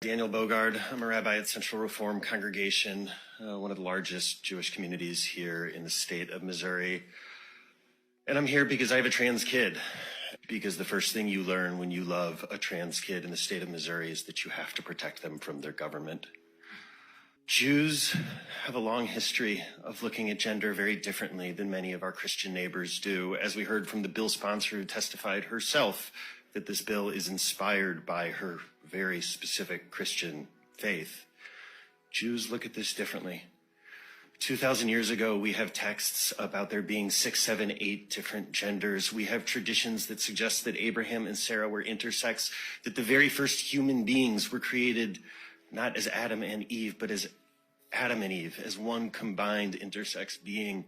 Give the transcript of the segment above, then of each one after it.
Daniel Bogard. I'm a rabbi at Central Reform Congregation, one of the largest Jewish communities here in the state of Missouri. And I'm here because I have a trans kid. Because the first thing you learn when you love a trans kid in the state of Missouri is that you have to protect them from their government. Jews have a long history of looking at gender very differently than many of our Christian neighbors do, as we heard from the bill sponsor who testified herself that this bill is inspired by her very specific Christian faith. Jews look at this differently. 2,000 years ago, we have texts about there being 6, 7, 8 different genders. We have traditions that suggest that Abraham and Sarah were intersex, that the very first human beings were created not as Adam and Eve, but as Adam and Eve, as one combined intersex being.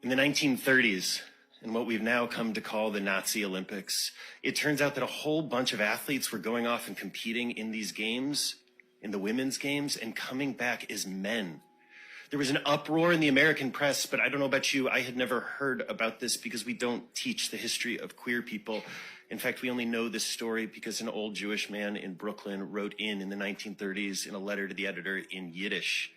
In the 1930s, in what we've now come to call the Nazi Olympics, it turns out that a whole bunch of athletes were going off and competing in these games, in the women's games, and coming back as men. There was an uproar in the American press, but I don't know about you, I had never heard about this because we don't teach the history of queer people. In fact, we only know this story because an old Jewish man in Brooklyn wrote in the 1930s in a letter to the editor in Yiddish,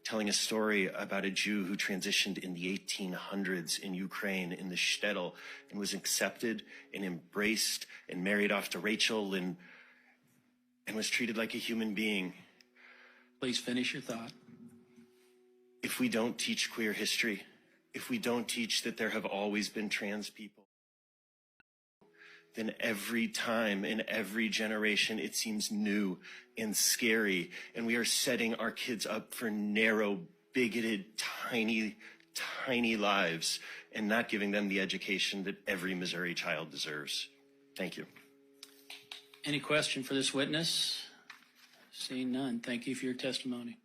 telling a story about a Jew who transitioned in the 1800s in Ukraine, in the shtetl, and was accepted and embraced and married off to Rachel and was treated like a human being. Please finish your thought. If we don't teach queer history, if we don't teach that there have always been trans people, then every time in every generation it seems new and scary, and we are setting our kids up for narrow, bigoted, tiny lives and not giving them the education that every Missouri child deserves. Thank you. Any question for this witness? Seeing none, thank you for your testimony.